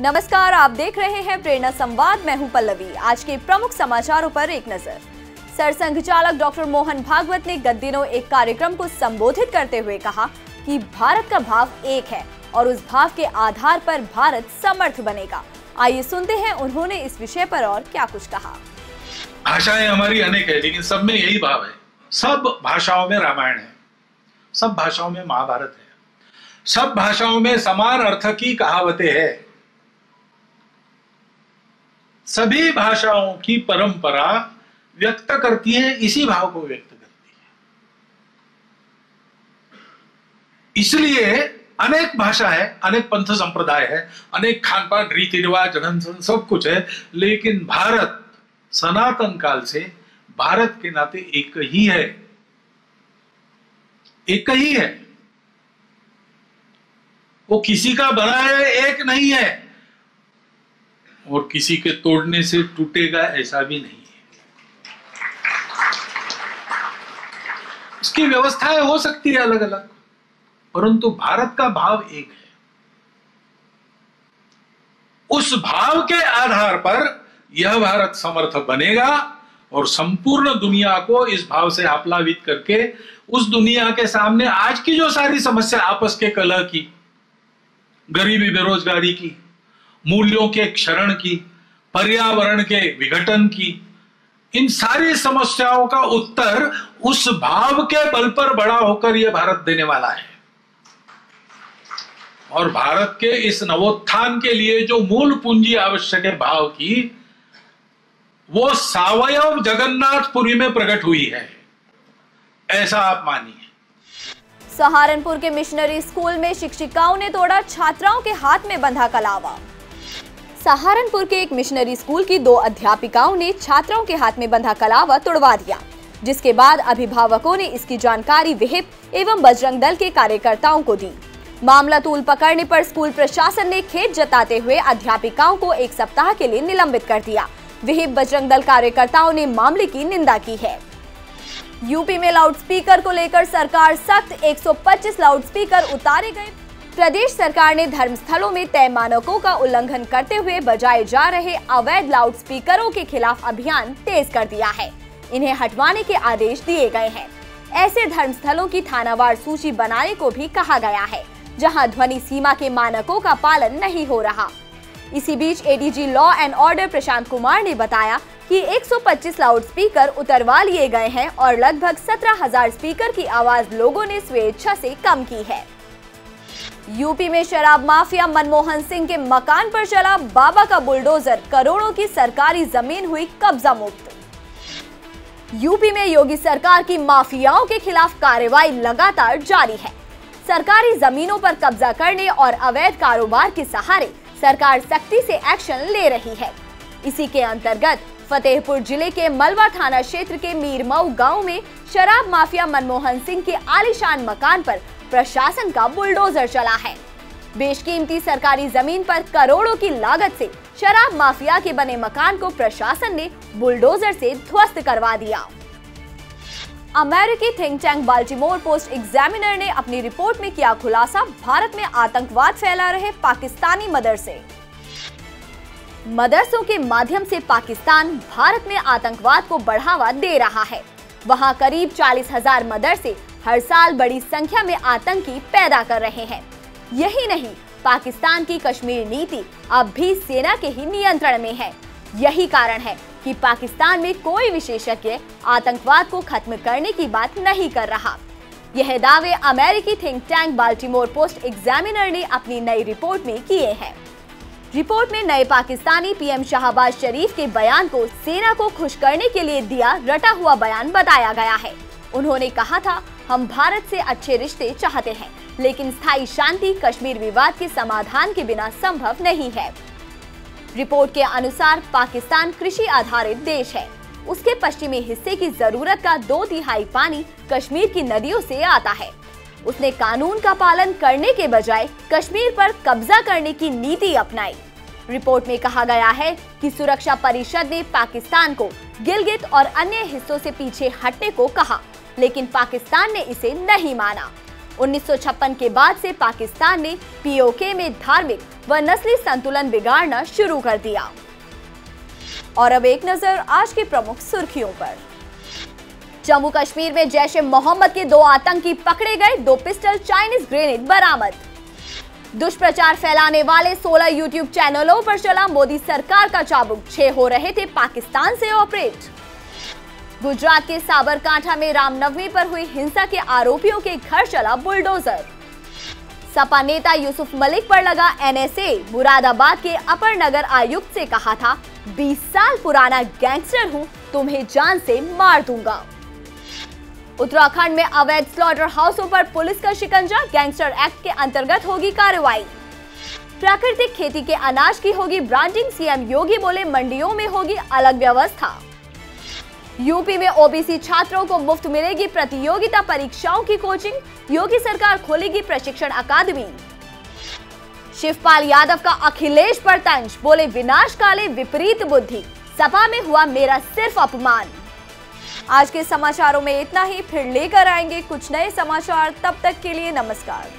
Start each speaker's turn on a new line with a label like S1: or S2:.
S1: नमस्कार, आप देख रहे हैं प्रेरणा संवाद। मैं हूं पल्लवी। आज के प्रमुख समाचारों पर एक नजर। सरसंघ चालक डॉक्टर मोहन भागवत ने गत दिनों एक कार्यक्रम को संबोधित करते हुए कहा कि भारत का भाव एक है और उस भाव के आधार पर भारत समर्थ बनेगा। आइए सुनते हैं उन्होंने इस विषय पर और क्या कुछ कहा।
S2: भाषाएं हमारी अनेक है, लेकिन सब में यही भाव है। सब भाषाओं में रामायण है, सब भाषाओं में महाभारत है, सब भाषाओं में समान अर्थ की कहावतें हैं। सभी भाषाओं की परंपरा व्यक्त करती है, इसी भाव को व्यक्त करती है। इसलिए अनेक भाषा है, अनेक पंथ संप्रदाय है, अनेक खान पान रीति रिवाज ढंग सब कुछ है, लेकिन भारत सनातन काल से भारत के नाते एक ही है, एक ही है। वो किसी का बना है, एक नहीं है, और किसी के तोड़ने से टूटेगा ऐसा भी नहीं है। इसकी व्यवस्थाएं हो सकती है अलग अलग, परंतु भारत का भाव एक है। उस भाव के आधार पर यह भारत समर्थ बनेगा और संपूर्ण दुनिया को इस भाव से आप्लावित करके उस दुनिया के सामने आज की जो सारी समस्या, आपस के कलह की, गरीबी बेरोजगारी की, मूल्यों के क्षरण की, पर्यावरण के विघटन की, इन सारी समस्याओं का उत्तर उस भाव के बल पर बड़ा होकर यह भारत देने वाला है। और भारत के इस नवोत्थान के लिए जो मूल पूंजी आवश्यक है भाव की, वो सावयव जगन्नाथपुरी में प्रकट हुई है, ऐसा आप मानिए।
S1: सहारनपुर के मिशनरी स्कूल में शिक्षिकाओं ने तोड़ा छात्राओं के हाथ में बंधा कलावा। सहारनपुर के एक मिशनरी स्कूल की 2 अध्यापिकाओं ने छात्राओं के हाथ में बंधा कलावा तोड़वा दिया, जिसके बाद अभिभावकों ने इसकी जानकारी विहिप एवं बजरंग दल के कार्यकर्ताओं को दी। मामला तूल पकड़ने पर स्कूल प्रशासन ने खेद जताते हुए अध्यापिकाओं को 1 सप्ताह के लिए निलंबित कर दिया। विहिप बजरंग दल कार्यकर्ताओं ने मामले की निंदा की है। यूपी में लाउडस्पीकर को लेकर सरकार सख्त, 125 लाउडस्पीकर उतारे गए। प्रदेश सरकार ने धर्मस्थलों में तय मानकों का उल्लंघन करते हुए बजाए जा रहे अवैध लाउडस्पीकरों के खिलाफ अभियान तेज कर दिया है। इन्हें हटवाने के आदेश दिए गए हैं। ऐसे धर्मस्थलों की थानावार सूची बनाने को भी कहा गया है, जहां ध्वनि सीमा के मानकों का पालन नहीं हो रहा। इसी बीच ADG law and order Prashant Kumar ने बताया कि 125 लाउडस्पीकर उतरवा लिए गए हैं और लगभग 17,000 स्पीकर की आवाज लोगों ने स्वेच्छा से कम की है। यूपी में शराब माफिया मनमोहन सिंह के मकान पर चला बाबा का बुलडोजर, करोड़ों की सरकारी जमीन हुई कब्जा मुक्त। यूपी में योगी सरकार की माफियाओं के खिलाफ कार्रवाई लगातार जारी है। सरकारी जमीनों पर कब्जा करने और अवैध कारोबार के सहारे सरकार सख्ती से एक्शन ले रही है। इसी के अंतर्गत फतेहपुर जिले के मलवा थाना क्षेत्र के मीरमऊ गांव में शराब माफिया मनमोहन सिंह के आलीशान मकान पर प्रशासन का बुलडोजर चला है। बेशकीमती सरकारी जमीन पर करोड़ों की लागत से शराब माफिया के बने मकान को प्रशासन ने बुलडोजर से ध्वस्त करवा दिया। अमेरिकी think tank Baltimore post examiner ने अपनी रिपोर्ट में किया खुलासा, भारत में आतंकवाद फैला रहे पाकिस्तानी मदरसे। मदरसों के माध्यम से पाकिस्तान भारत में आतंकवाद को बढ़ावा दे रहा है। वहां करीब 40,000 मदरसे हर साल बड़ी संख्या में आतंकी पैदा कर रहे हैं। यही नहीं, पाकिस्तान की कश्मीर नीति अब भी सेना के ही नियंत्रण में है। यही कारण है कि पाकिस्तान में कोई विशेषज्ञ आतंकवाद को खत्म करने की बात नहीं कर रहा। यह दावे अमेरिकी think tank Baltimore post examiner ने अपनी नई रिपोर्ट में किए हैं। रिपोर्ट में नए पाकिस्तानी पीएम शहबाज शरीफ के बयान को सेना को खुश करने के लिए दिया रटा हुआ बयान बताया गया है। उन्होंने कहा था, हम भारत से अच्छे रिश्ते चाहते हैं, लेकिन स्थायी शांति कश्मीर विवाद के समाधान के बिना संभव नहीं है। रिपोर्ट के अनुसार पाकिस्तान कृषि आधारित देश है। उसके पश्चिमी हिस्से की जरूरत का 2/3 पानी कश्मीर की नदियों से आता है। उसने कानून का पालन करने के बजाय कश्मीर पर कब्जा करने की नीति अपनाई। रिपोर्ट में कहा गया है कि सुरक्षा परिषद ने पाकिस्तान को गिलगित और अन्य हिस्सों से पीछे हटने को कहा, लेकिन पाकिस्तान ने इसे नहीं माना। 1956 के बाद से पाकिस्तान ने पीओके में धार्मिक व नस्ली संतुलन बिगाड़ना शुरू कर दिया। और अब एक नजर आज की प्रमुख सुर्खियों पर। जम्मू कश्मीर में जैश ए मोहम्मद के 2 आतंकी पकड़े गए, 2 पिस्टल चाइनीज ग्रेनेड बरामद। दुष्प्रचार फैलाने वाले 16 यूट्यूब चैनलों पर चला मोदी सरकार का चाबुक, 6 हो रहे थे पाकिस्तान से ऑपरेट। गुजरात के साबरकांठा में रामनवमी पर हुई हिंसा के आरोपियों के घर चला बुलडोजर। सपा नेता यूसुफ मलिक पर लगा एनएसए, मुरादाबाद के अपर नगर आयुक्त से कहा था 20 साल पुराना गैंगस्टर हूं, तुम्हें जान से मार दूंगा। उत्तराखंड में अवैध स्लॉटर हाउसों पर पुलिस का शिकंजा, गैंगस्टर एक्ट के अंतर्गत होगी कार्रवाई। प्राकृतिक खेती के अनाज की होगी ब्रांडिंग, सीएम योगी बोले मंडियों में होगी अलग व्यवस्था। यूपी में ओबीसी छात्रों को मुफ्त मिलेगी प्रतियोगिता परीक्षाओं की कोचिंग, योगी सरकार खोलेगी प्रशिक्षण अकादमी। शिवपाल यादव का अखिलेश पर तंज, बोले विनाश काले विपरीत बुद्धि, सभा में हुआ मेरा सिर्फ अपमान। आज के समाचारों में इतना ही, फिर लेकर आएंगे कुछ नए समाचार, तब तक के लिए नमस्कार।